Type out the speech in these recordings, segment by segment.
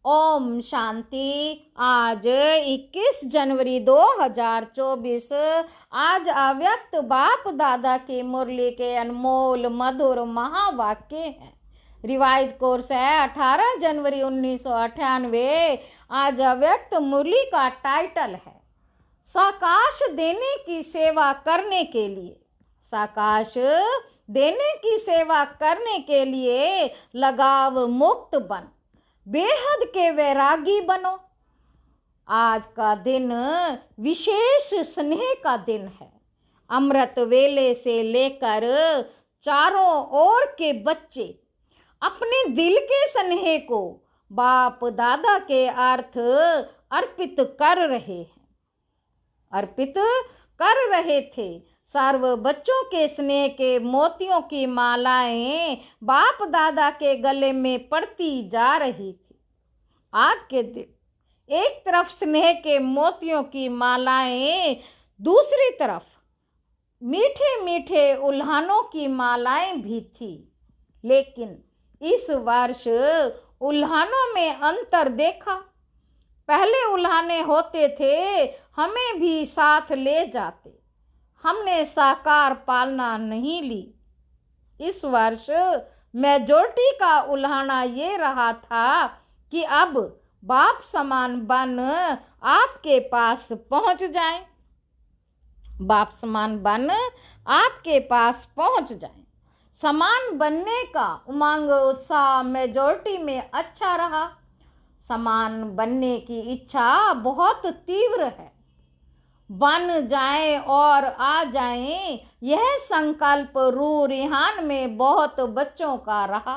ओम शांति। आज 21 जनवरी 2024। आज अव्यक्त बाप दादा की मुरली के अनमोल मधुर महावाक्य हैं। रिवाइज कोर्स है 18 जनवरी 1998। आज अव्यक्त मुरली का टाइटल है साकाश देने की सेवा करने के लिए। साकाश देने की सेवा करने के लिए लगाव मुक्त बन, बेहद के वैरागी बनो। आज का दिन विशेष स्नेह का दिन है। अमृत वेले से लेकर चारों ओर के बच्चे अपने दिल के स्नेह को बाप दादा के अर्थ अर्पित कर रहे थे। सर्व बच्चों के स्नेह के मोतियों की मालाएं बाप दादा के गले में पड़ती जा रही थी। आज के दिन एक तरफ स्नेह के मोतियों की मालाएं, दूसरी तरफ मीठे मीठे उल्हानों की मालाएं भी थी। लेकिन इस वर्ष उल्हानों में अंतर देखा। पहले उल्हाने होते थे, हमें भी साथ ले जाते, हमने साकार पालना नहीं ली। इस वर्ष मेजॉरिटी का उल्हाना ये रहा था कि अब बाप समान बन आपके पास पहुंच जाए। बाप समान बन आपके पास पहुंच जाए। समान बनने का उमंग उत्साह मेजॉरिटी में अच्छा रहा। समान बनने की इच्छा बहुत तीव्र है। बन जाएं और आ जाएं, यह संकल्प रूह रिहान में बहुत बच्चों का रहा।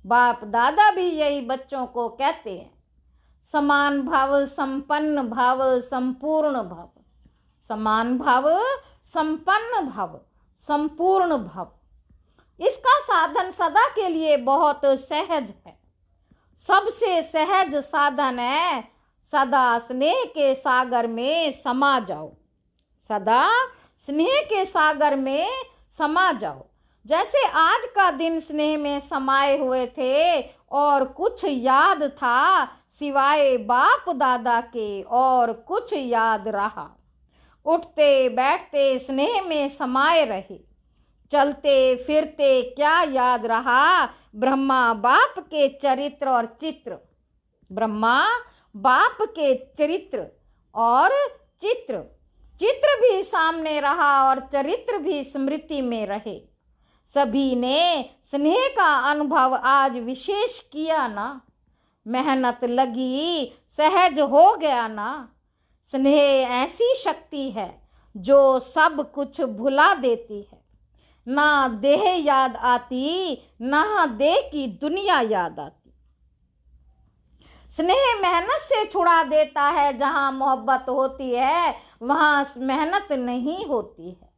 बाप दादा भी यही बच्चों को कहते हैं, समान भाव, संपन्न भाव, संपूर्ण भाव। समान भाव, संपन्न भाव, संपूर्ण भाव। इसका साधन सदा के लिए बहुत सहज है। सबसे सहज साधन है सदा स्नेह के सागर में समा जाओ। सदा स्नेह के सागर में समा जाओ। जैसे आज का दिन स्नेह में समाये हुए थे और कुछ याद था सिवाय बाप दादा के, और कुछ याद रहा। उठते बैठते स्नेह में समाये रहे। चलते फिरते क्या याद रहा? ब्रह्मा बाप के चरित्र और चित्र। ब्रह्मा बाप के चरित्र और चित्र भी सामने रहा और चरित्र भी स्मृति में रहे। सभी ने स्नेह का अनुभव आज विशेष किया ना। मेहनत लगी, सहज हो गया ना। स्नेह ऐसी शक्ति है जो सब कुछ भुला देती है। ना देह याद आती, ना देह की दुनिया याद आती। स्नेह मेहनत से छुड़ा देता है। जहाँ मोहब्बत होती है वहाँ मेहनत नहीं होती है।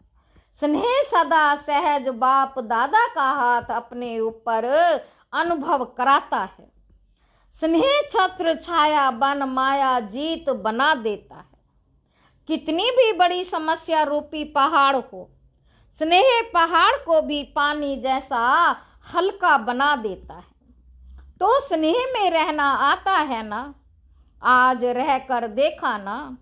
स्नेह सदा सहज बाप दादा का हाथ अपने ऊपर अनुभव कराता है। स्नेह छत्र छाया बन माया जीत बना देता है। कितनी भी बड़ी समस्या रूपी पहाड़ हो, स्नेह पहाड़ को भी पानी जैसा हल्का बना देता है। तो स्नेह में रहना आता है ना। आज रहकर देखा ना,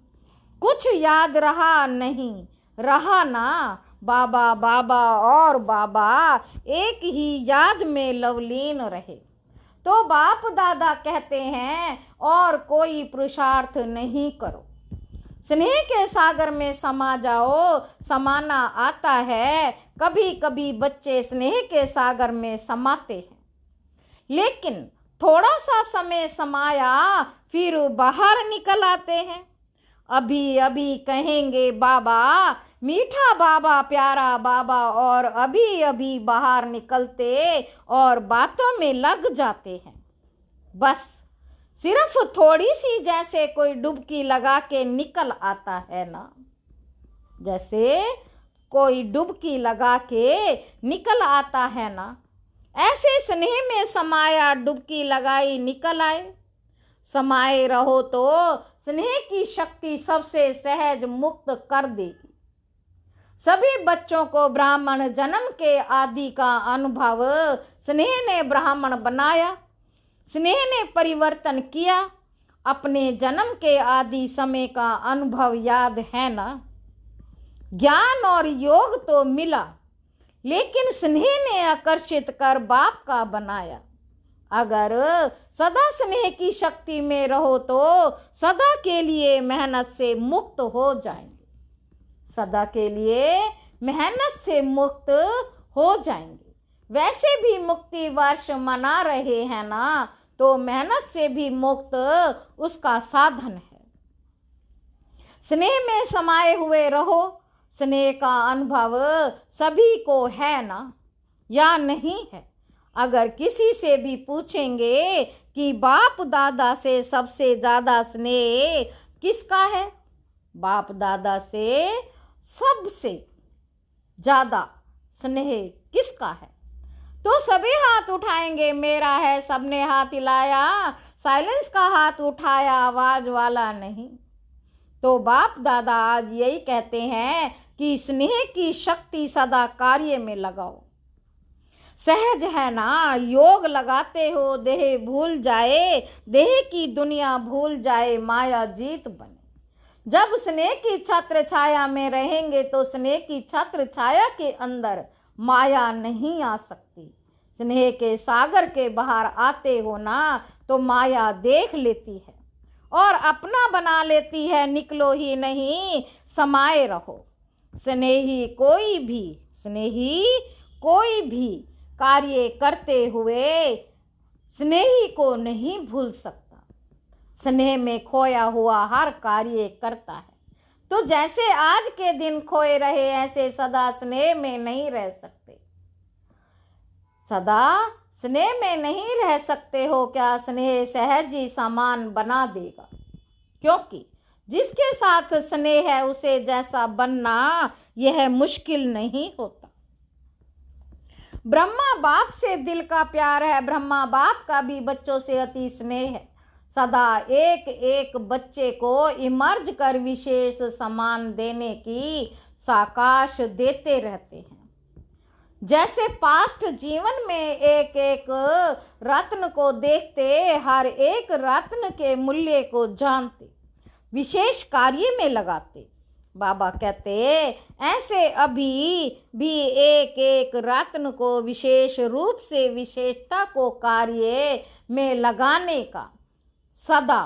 कुछ याद रहा नहीं, रहा ना। बाबा बाबा और बाबा एक ही याद में लवलीन रहे। तो बाप दादा कहते हैं और कोई पुरुषार्थ नहीं करो, स्नेह के सागर में समा जाओ। समाना आता है। कभी कभी बच्चे स्नेह के सागर में समाते हैं, लेकिन थोड़ा सा समय समाया फिर बाहर निकल आते हैं। अभी अभी कहेंगे बाबा, मीठा बाबा, प्यारा बाबा, और अभी अभी बाहर निकलते और बातों में लग जाते हैं। बस सिर्फ थोड़ी सी, जैसे कोई डुबकी लगा के निकल आता है ना। जैसे कोई डुबकी लगा के निकल आता है ना, ऐसे स्नेह में समाया, डुबकी लगाई, निकल आए। समाये रहो तो स्नेह की शक्ति सबसे सहज मुक्त कर देगी। सभी बच्चों को ब्राह्मण जन्म के आदि का अनुभव स्नेह ने ब्राह्मण बनाया। स्नेह ने परिवर्तन किया। अपने जन्म के आदि समय का अनुभव याद है ना। ज्ञान और योग तो मिला, लेकिन स्नेह ने आकर्षित कर बाप का बनाया। अगर सदा स्नेह की शक्ति में रहो तो सदा के लिए मेहनत से मुक्त हो जाएंगे। सदा के लिए मेहनत से मुक्त हो जाएंगे। वैसे भी मुक्ति वर्ष मना रहे हैं ना, तो मेहनत से भी मुक्त उसका साधन है। स्नेह में समाये हुए रहो। स्नेह का अनुभव सभी को है ना, या नहीं है? अगर किसी से भी पूछेंगे कि बाप दादा से सबसे ज्यादा स्नेह किसका है, बाप दादा से सबसे ज्यादा स्नेह किसका है, तो सभी हाथ उठाएंगे। मेरा है। सबने हाथ हिलाया, साइलेंस का हाथ उठाया, आवाज वाला नहीं। तो बाप दादा आज यही कहते हैं कि स्नेह की शक्ति सदा कार्य में लगाओ। सहज है ना, योग लगाते हो देह भूल जाए, देह की दुनिया भूल जाए, माया जीत बने। जब स्नेह की छत्र छाया में रहेंगे तो स्नेह की छत्र छाया के अंदर माया नहीं आ सकती। स्नेह के सागर के बाहर आते हो ना तो माया देख लेती है और अपना बना लेती है। निकलो ही नहीं, समाये रहो। स्नेही कोई भी कार्य करते हुए स्नेही को नहीं भूल सकता। स्नेह में खोया हुआ हर कार्य करता है। तो जैसे आज के दिन खोए रहे, ऐसे सदा स्नेह में नहीं रह सकते। सदा स्नेह में नहीं रह सकते हो क्या? स्नेह सहज ही सामान बना देगा, क्योंकि जिसके साथ स्नेह है उसे जैसा बनना यह मुश्किल नहीं होता। ब्रह्मा बाप से दिल का प्यार है। ब्रह्मा बाप का भी बच्चों से अति स्नेह है। सदा एक एक बच्चे को इमर्ज कर विशेष सम्मान देने की साकाश देते रहते हैं। जैसे पास्ट जीवन में एक एक रत्न को देखते, हर एक रत्न के मूल्य को जानते, विशेष कार्य में लगाते। बाबा कहते ऐसे अभी भी एक एक रत्न को विशेष रूप से विशेषता को कार्य में लगाने का सदा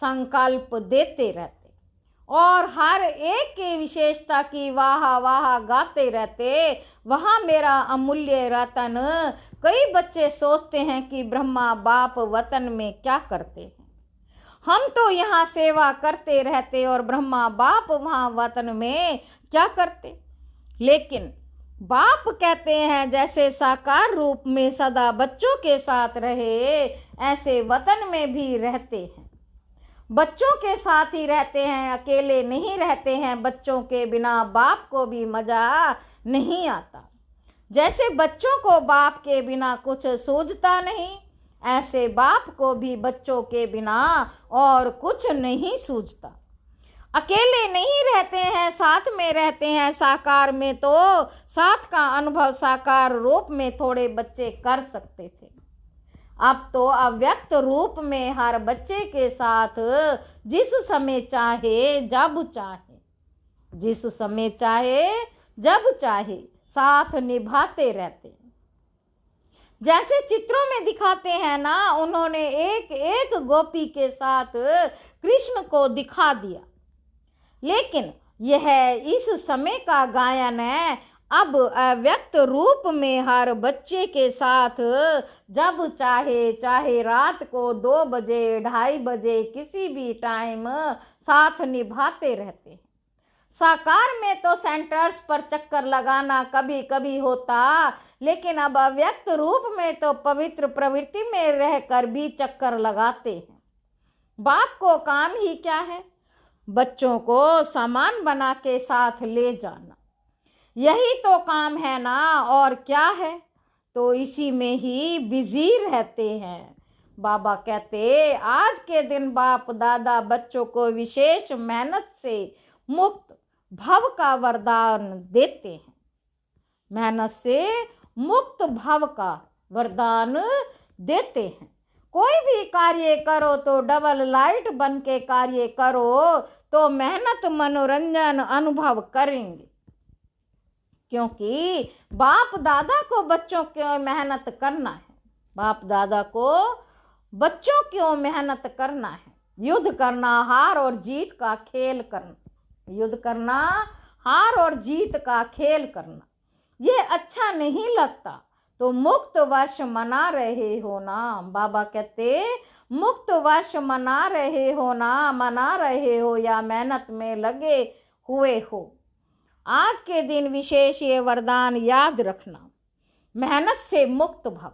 संकल्प देते रहते और हर एक की विशेषता की वाह वाह गाते रहते। वहाँ मेरा अमूल्य रतन। कई बच्चे सोचते हैं कि ब्रह्मा बाप वतन में क्या करते हैं, हम तो यहाँ सेवा करते रहते और ब्रह्मा बाप वहाँ वतन में क्या करते। लेकिन बाप कहते हैं जैसे साकार रूप में सदा बच्चों के साथ रहे, ऐसे वतन में भी रहते हैं। बच्चों के साथ ही रहते हैं, अकेले नहीं रहते हैं। बच्चों के बिना बाप को भी मजा नहीं आता। जैसे बच्चों को बाप के बिना कुछ सूझता नहीं, ऐसे बाप को भी बच्चों के बिना और कुछ नहीं सूझता। अकेले नहीं रहते हैं, साथ में रहते हैं। साकार में तो साथ का अनुभव साकार रूप में थोड़े बच्चे कर सकते थे। अब तो अव्यक्त रूप में हर बच्चे के साथ जिस समय चाहे जब चाहे साथ निभाते रहते हैं। जैसे चित्रों में दिखाते हैं ना, उन्होंने एक एक गोपी के साथ कृष्ण को दिखा दिया। लेकिन यह इस समय का गायन है। अब अव्यक्त रूप में हर बच्चे के साथ जब चाहे रात को 2 बजे 2:30 बजे किसी भी टाइम साथ निभाते रहते हैं। साकार में तो सेंटर्स पर चक्कर लगाना कभी कभी होता, लेकिन अब अव्यक्त रूप में तो पवित्र प्रवृत्ति में रहकर भी चक्कर लगाते हैं। बाप को काम ही क्या है? बच्चों को सामान बना के साथ ले जाना, यही तो काम है ना, और क्या है? तो इसी में ही बिजी रहते हैं। बाबा कहते आज के दिन बाप दादा बच्चों को विशेष मेहनत से मुक्त भव का वरदान देते हैं। मेहनत से मुक्त भव का वरदान देते हैं। कोई भी कार्य करो तो डबल लाइट बन के कार्य करो तो मेहनत मनोरंजन अनुभव करेंगे। क्योंकि बाप दादा को बच्चों को मेहनत करना है, बाप दादा को बच्चों को मेहनत करना है। युद्ध करना हार और जीत का खेल करना, युद्ध करना हार और जीत का खेल करना, ये अच्छा नहीं लगता तो मुक्त वर्ष मना रहे हो ना। बाबा कहते मुक्त वर्ष मना रहे हो ना, मना रहे हो या मेहनत में लगे हुए हो। आज के दिन विशेष ये वरदान याद रखना, मेहनत से मुक्त भव।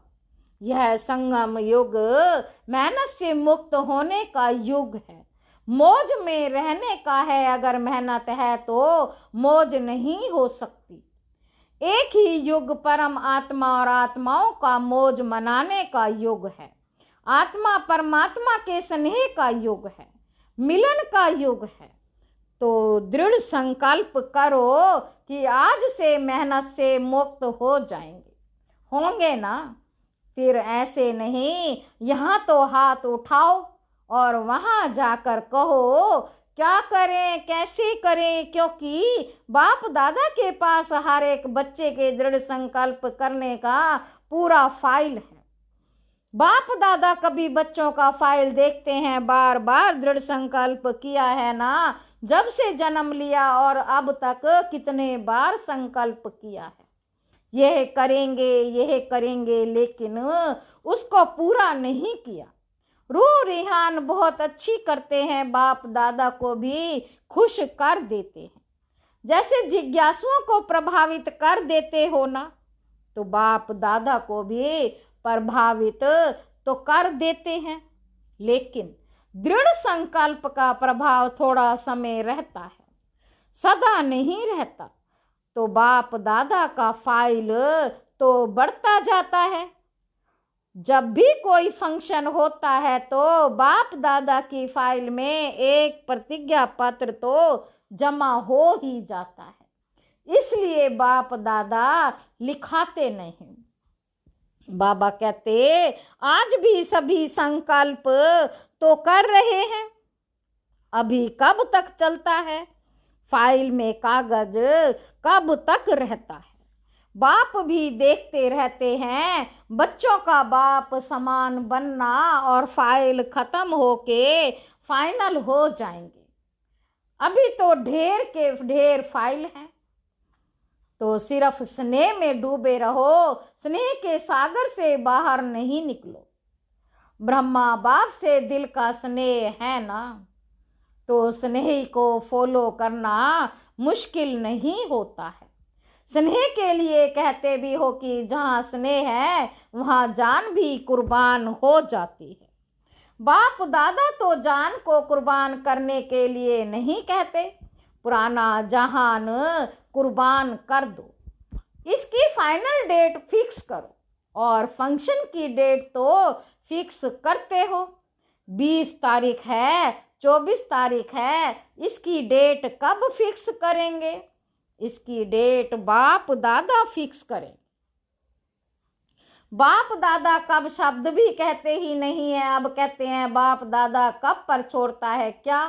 यह संगम युग मेहनत से मुक्त होने का युग है, मौज में रहने का है। अगर मेहनत है तो मौज नहीं हो सकती। एक ही युग परम आत्मा और आत्माओं का मौज मनाने का युग है। आत्मा परमात्मा के स्नेह का युग है, मिलन का युग है। तो दृढ़ संकल्प करो कि आज से मेहनत से मुक्त हो जाएंगे, होंगे ना। फिर ऐसे नहीं यहाँ तो हाथ उठाओ और वहां जाकर कहो क्या करें कैसे करें, क्योंकि बाप दादा के पास हर एक बच्चे के दृढ़ संकल्प करने का पूरा फाइल है। बाप दादा कभी बच्चों का फाइल देखते हैं, बार बार दृढ़ संकल्प किया है ना, जब से जन्म लिया और अब तक कितने बार संकल्प किया है, यह करेंगे, लेकिन उसको पूरा नहीं किया। रूह रिहान बहुत अच्छी करते हैं, बाप दादा को भी खुश कर देते हैं। जैसे जिज्ञासुओं को प्रभावित कर देते हो ना, तो बाप दादा को भी प्रभावित तो कर देते हैं। लेकिन दृढ़ संकल्प का प्रभाव थोड़ा समय रहता है, सदा नहीं रहता। तो बाप दादा का फाइल तो बढ़ता जाता है। जब भी कोई फंक्शन होता है तो बाप दादा की फाइल में एक प्रतिज्ञा पत्र तो जमा हो ही जाता है, इसलिए बाप दादा लिखाते नहीं। बाबा कहते आज भी सभी संकल्प तो कर रहे हैं, अभी कब तक चलता है, फाइल में कागज कब तक रहता है। बाप भी देखते रहते हैं बच्चों का बाप समान बनना और फाइल खत्म होके फाइनल हो जाएंगे। अभी तो ढेर के ढेर फाइल हैं, तो सिर्फ स्नेह में डूबे रहो, स्नेह के सागर से बाहर नहीं निकलो। ब्रह्मा बाप से दिल का स्नेह है ना, तो स्नेह को फॉलो करना मुश्किल नहीं होता है। स्नेह के लिए कहते भी हो कि जहाँ स्नेह है वहाँ जान भी कुर्बान हो जाती है। बाप दादा तो जान को कुर्बान करने के लिए नहीं कहते, पुराना जहान कुर्बान कर दो। इसकी फाइनल डेट फिक्स करो और फंक्शन की डेट तो फिक्स करते हो। 20 तारीख है, 24 तारीख है, इसकी डेट कब फिक्स करेंगे? इसकी डेट बाप दादा फिक्स करें। बाप दादा कब शब्द भी कहते ही नहीं है। अब कहते हैं बाप दादा कब पर छोड़ता है क्या?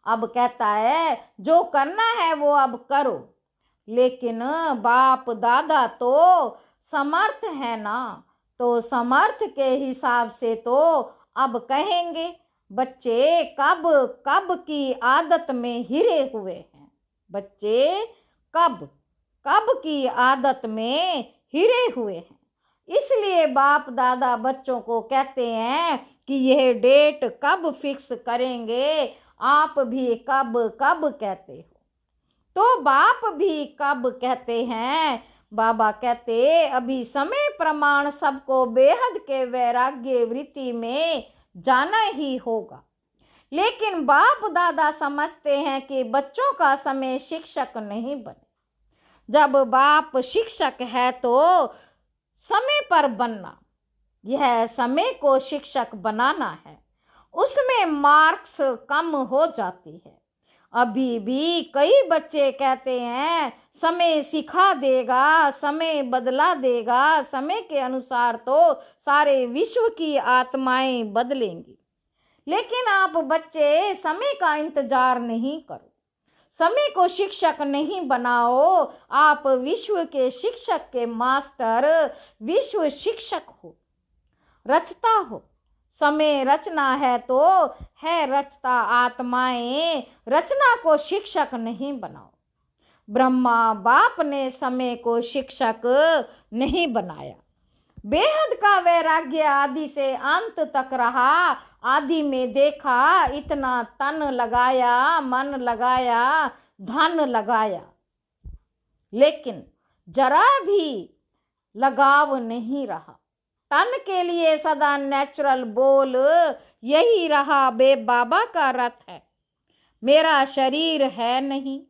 अब कहता है जो करना है वो अब करो। लेकिन बाप दादा तो समर्थ है ना, तो समर्थ के हिसाब से तो अब कहेंगे बच्चे कब कब की आदत में हिरे हुए हैं। बच्चे कब कब की आदत में हिरे हुए हैं। इसलिए बाप दादा बच्चों को कहते हैं कि यह डेट कब फिक्स करेंगे, आप भी कब कब कहते हो। तो बाप भी कब कहते हैं। बाबा कहते अभी समय प्रमाण सबको बेहद के वैराग्य वृत्ति में जाना ही होगा। लेकिन बाप दादा समझते हैं कि बच्चों का समय शिक्षक नहीं बने। जब बाप शिक्षक है तो समय पर बनना, यह समय को शिक्षक बनाना है। उसमें मार्क्स कम हो जाती है। अभी भी कई बच्चे कहते हैं समय सिखा देगा, समय बदला देगा, समय के अनुसार तो सारे विश्व की आत्माएं बदलेंगी। लेकिन आप बच्चे समय का इंतजार नहीं करो, समय को शिक्षक नहीं बनाओ, आप विश्व के शिक्षक के मास्टर, विश्व शिक्षक हो, रचता हो। समय रचना है तो है रचता आत्माएं, रचना को शिक्षक नहीं बनाओ। ब्रह्मा बाप ने समय को शिक्षक नहीं बनाया। बेहद का वैराग्य आदि से अंत तक रहा। आदि में देखा इतना तन लगाया, मन लगाया, धन लगाया, लेकिन जरा भी लगाव नहीं रहा। तन के लिए सदा नेचुरल बोल यही रहा, बे बाबा का रथ है, मेरा शरीर है नहीं।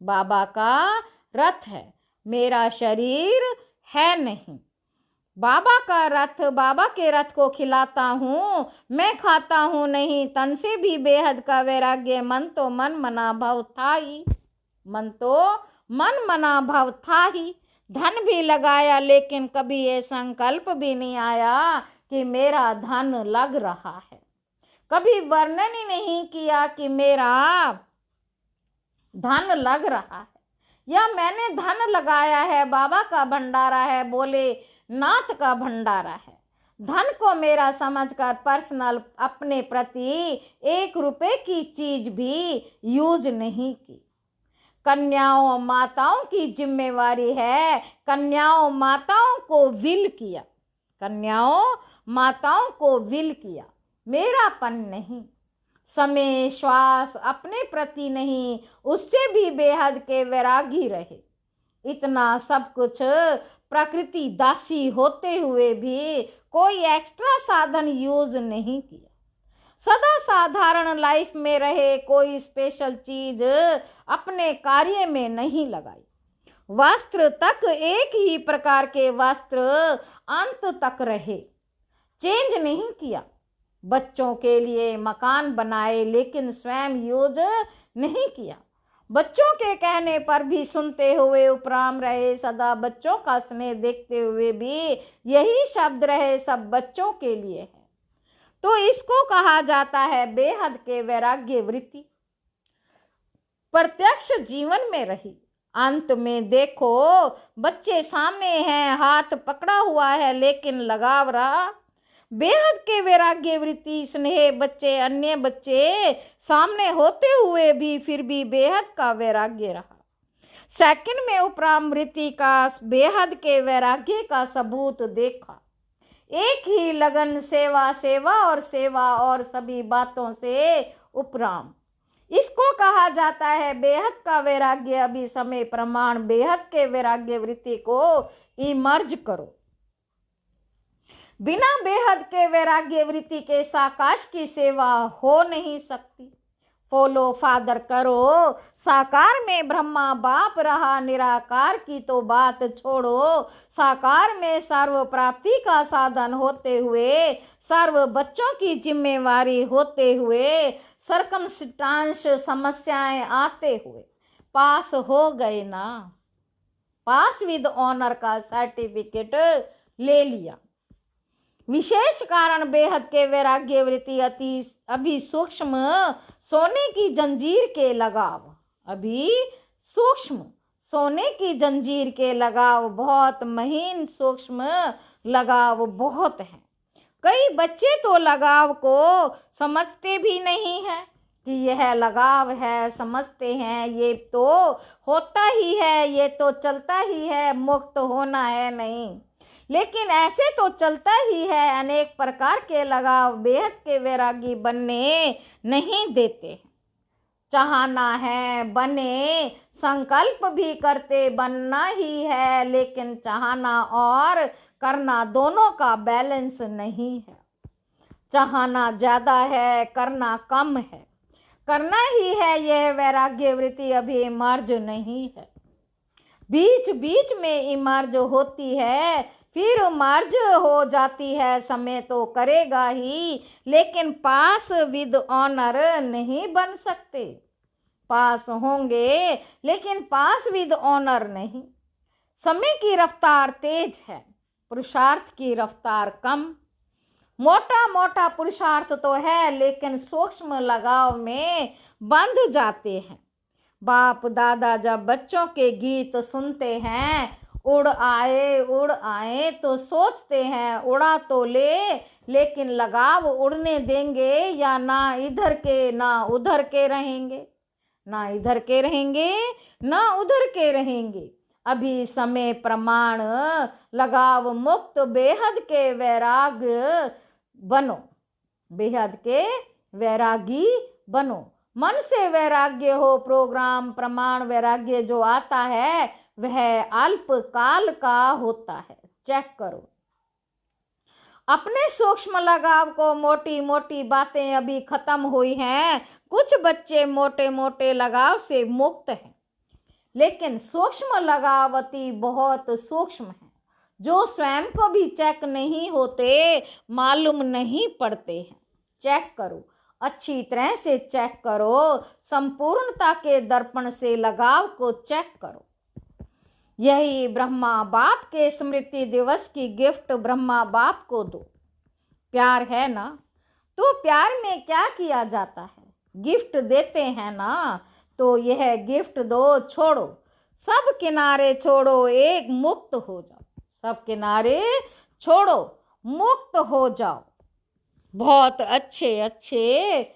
बाबा का रथ है, मेरा शरीर है नहीं। बाबा का रथ, बाबा के रथ को खिलाता हूँ, मैं खाता हूँ नहीं। तन से भी बेहद का वैराग्य, मन तो मन मना भाव था ही, मन तो मन मना भाव था ही। धन भी लगाया लेकिन कभी ये संकल्प भी नहीं आया कि मेरा धन लग रहा है। कभी वर्णन ही नहीं किया कि मेरा धन लग रहा है या मैंने धन लगाया है। बाबा का भंडारा है, बोले नाथ का भंडारा है। धन को मेरा समझकर पर्सनल अपने प्रति 1 रुपए की चीज भी यूज नहीं की। कन्याओं माताओं की जिम्मेवारी है, कन्याओं माताओं को विल किया, कन्याओं माताओं को विल किया, मेरापन नहीं। समय श्वास अपने प्रति नहीं, उससे भी बेहद के वैरागी रहे। इतना सब कुछ प्रकृति दासी होते हुए भी कोई एक्स्ट्रा साधन यूज नहीं किया। सदा साधारण लाइफ में रहे, कोई स्पेशल चीज अपने कार्य में नहीं लगाई। वस्त्र तक एक ही प्रकार के वस्त्र अंत तक रहे, चेंज नहीं किया। बच्चों के लिए मकान बनाए लेकिन स्वयं यूज नहीं किया। बच्चों के कहने पर भी सुनते हुए उपराम रहे, सदा बच्चों का स्नेह देखते हुए भी यही शब्द रहे, सब बच्चों के लिए है। तो इसको कहा जाता है बेहद के वैराग्य वृत्ति। प्रत्यक्ष जीवन में रही। अंत में देखो बच्चे सामने हैं, हाथ पकड़ा हुआ है लेकिन लगाव रहा। बेहद के वैराग्य वृत्ति स्नेह, बच्चे अन्य बच्चे सामने होते हुए भी फिर भी बेहद का वैराग्य रहा। सेकंड में उपराम वृत्ति का बेहद के वैराग्य का सबूत देखा। एक ही लगन, सेवा सेवा और सेवा और सभी बातों से उपराम। इसको कहा जाता है बेहद का वैराग्य। अभी समय प्रमाण बेहद के वैराग्य वृत्ति को इमर्ज करो। बिना बेहद के वैराग्य वृत्ति के साकाश की सेवा हो नहीं सकती। फॉलो फादर करो। साकार में ब्रह्मा बाप रहा, निराकार की तो बात छोड़ो। साकार में सर्व प्राप्ति का साधन होते हुए, सर्व बच्चों की जिम्मेवारी होते हुए, सर्कमस्टांस समस्याएं आते हुए पास हो गए ना, पास विद ऑनर का सर्टिफिकेट ले लिया। विशेष कारण बेहद के वैराग्य वृत्ति अभी सूक्ष्म सोने की जंजीर के लगाव। अभी सूक्ष्म सोने की जंजीर के लगाव, बहुत महीन सूक्ष्म लगाव बहुत है। कई बच्चे तो लगाव को समझते भी नहीं है कि यह लगाव है, समझते हैं ये तो होता ही है, ये तो चलता ही है, मुक्त होना है नहीं। लेकिन ऐसे तो चलता ही है। अनेक प्रकार के लगाव बेहद के वैरागी बनने नहीं देते। चाहना है बने, संकल्प भी करते बनना ही है, लेकिन चाहना और करना दोनों का बैलेंस नहीं है। चाहना ज्यादा है, करना कम है, करना ही है, यह वैराग्य वृत्ति अभी इमर्ज नहीं है। बीच बीच में इमर्ज होती है, फिर मर्ज हो जाती है। समय तो करेगा ही, लेकिन पास विद ऑनर नहीं बन सकते। पास होंगे, लेकिन पास विद ऑनर नहीं। समय की रफ्तार तेज है, पुरुषार्थ की रफ्तार कम। मोटा मोटा पुरुषार्थ तो है, लेकिन सूक्ष्म लगाव में बंध जाते हैं। बाप दादा जब बच्चों के गीत सुनते हैं, उड़ आए तो सोचते हैं उड़ा तो ले, लेकिन लगाव उड़ने देंगे या ना इधर के ना उधर के रहेंगे, ना इधर के रहेंगे ना उधर के रहेंगे। अभी समय प्रमाण लगाव मुक्त बेहद के वैराग्य बनो, बेहद के वैरागी बनो। मन से वैराग्य हो, प्रोग्राम प्रमाण वैराग्य जो आता है वह अल्प काल का होता है। चेक करो अपने सूक्ष्म लगाव को। मोटी मोटी बातें अभी खत्म हुई हैं। कुछ बच्चे मोटे मोटे लगाव से मुक्त हैं, लेकिन सूक्ष्म लगाव अति बहुत सूक्ष्म है, जो स्वयं को भी चेक नहीं होते, मालूम नहीं पड़ते हैं। चेक करो, अच्छी तरह से चेक करो, संपूर्णता के दर्पण से लगाव को चेक करो। यही ब्रह्मा बाप के स्मृति दिवस की गिफ्ट ब्रह्मा बाप को दो। प्यार है ना, तो प्यार में क्या किया जाता है? गिफ्ट देते हैं ना, तो यह गिफ्ट दो। छोड़ो सब किनारे, छोड़ो एक मुक्त हो जाओ। सब किनारे छोड़ो, मुक्त हो जाओ। बहुत अच्छे अच्छे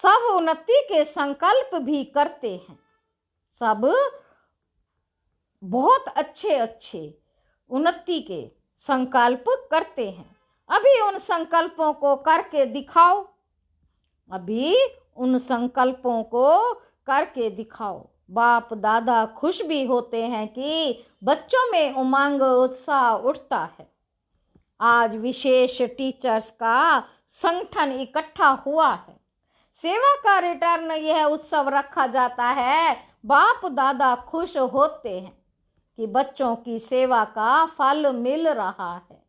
सब उन्नति के संकल्प भी करते हैं। सब बहुत अच्छे अच्छे उन्नति के संकल्प करते हैं। अभी उन संकल्पों को करके दिखाओ, अभी उन संकल्पों को करके दिखाओ। बाप दादा खुश भी होते हैं कि बच्चों में उमंग उत्साह उठता है। आज विशेष टीचर्स का संगठन इकट्ठा हुआ है। सेवा का रिटर्न यह उत्सव रखा जाता है। बाप दादा खुश होते हैं कि बच्चों की सेवा का फल मिल रहा है।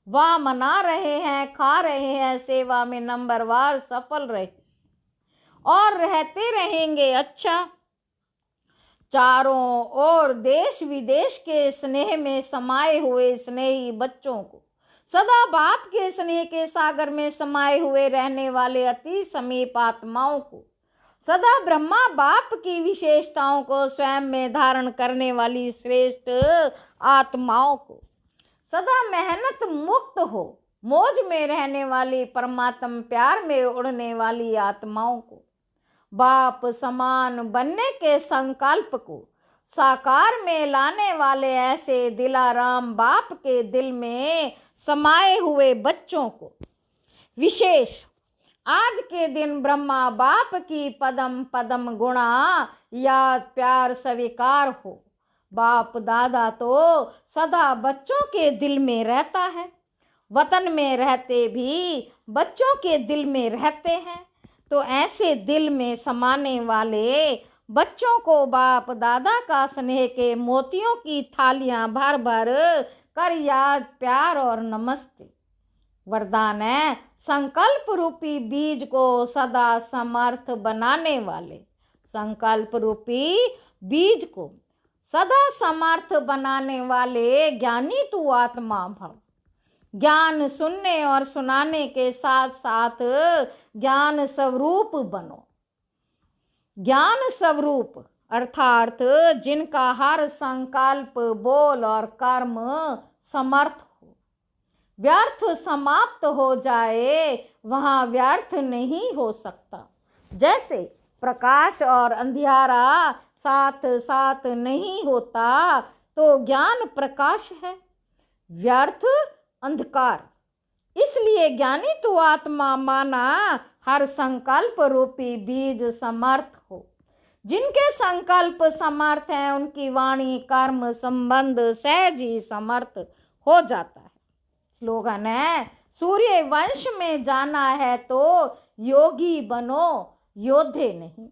वह मना रहे हैं, खा रहे हैं, सेवा में नंबरवार सफल रहे और रहते रहेंगे। अच्छा, चारों ओर देश विदेश के स्नेह में समाये हुए स्नेही बच्चों को, सदा बाप के स्नेह के सागर में समाये हुए रहने वाले अति समीप आत्माओं को, सदा ब्रह्मा बाप की विशेषताओं को स्वयं में धारण करने वाली श्रेष्ठ आत्माओं को, सदा मेहनत मुक्त हो मौज में रहने वाली परमात्म प्यार में उड़ने वाली आत्माओं को, बाप समान बनने के संकल्प को साकार में लाने वाले ऐसे दिलाराम बाप के दिल में समाये हुए बच्चों को, विशेष आज के दिन ब्रह्मा बाप की पदम पदम गुणा याद प्यार स्वीकार हो। बाप दादा तो सदा बच्चों के दिल में रहता है, वतन में रहते भी बच्चों के दिल में रहते हैं। तो ऐसे दिल में समाने वाले बच्चों को बाप दादा का स्नेह के मोतियों की थालियां भर भर कर याद प्यार और नमस्ते। वरदान है संकल्प रूपी बीज को सदा समर्थ बनाने वाले, संकल्प रूपी बीज को सदा समर्थ बनाने वाले ज्ञानी तू आत्मा भव। ज्ञान सुनने और सुनाने के साथ साथ ज्ञान स्वरूप बनो। ज्ञान स्वरूप अर्थात जिनका हर संकल्प बोल और कर्म समर्थ हो, व्यर्थ समाप्त हो जाए, वहां व्यर्थ नहीं हो सकता। जैसे प्रकाश और अंधियारा साथ साथ नहीं होता, तो ज्ञान प्रकाश है, व्यर्थ अंधकार। इसलिए ज्ञानी तो आत्मा माना हर संकल्प रूपी बीज समर्थ हो। जिनके संकल्प समर्थ हैं, उनकी वाणी कर्म संबंध सहज ही समर्थ हो जाता है। स्लोगन है सूर्य वंश में जाना है तो योगी बनो, योद्धे नहीं।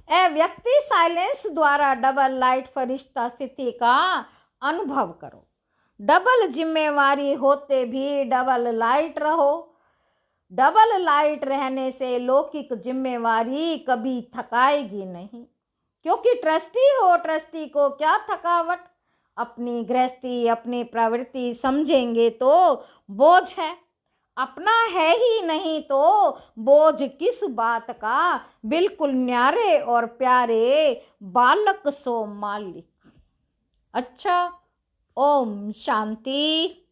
ए व्यक्ति साइलेंस द्वारा डबल लाइट फरिश्ता स्थिति का अनुभव करो। डबल जिम्मेवारी होते भी डबल लाइट रहो। डबल लाइट रहने से लौकिक जिम्मेवारी कभी थकाएगी नहीं, क्योंकि ट्रस्टी हो, ट्रस्टी को क्या थकावट। अपनी गृहस्थी, अपनी प्रवृत्ति समझेंगे तो बोझ है, अपना है ही नहीं तो बोझ किस बात का। बिल्कुल न्यारे और प्यारे बालक सो मालिक। अच्छा, ओम शांति।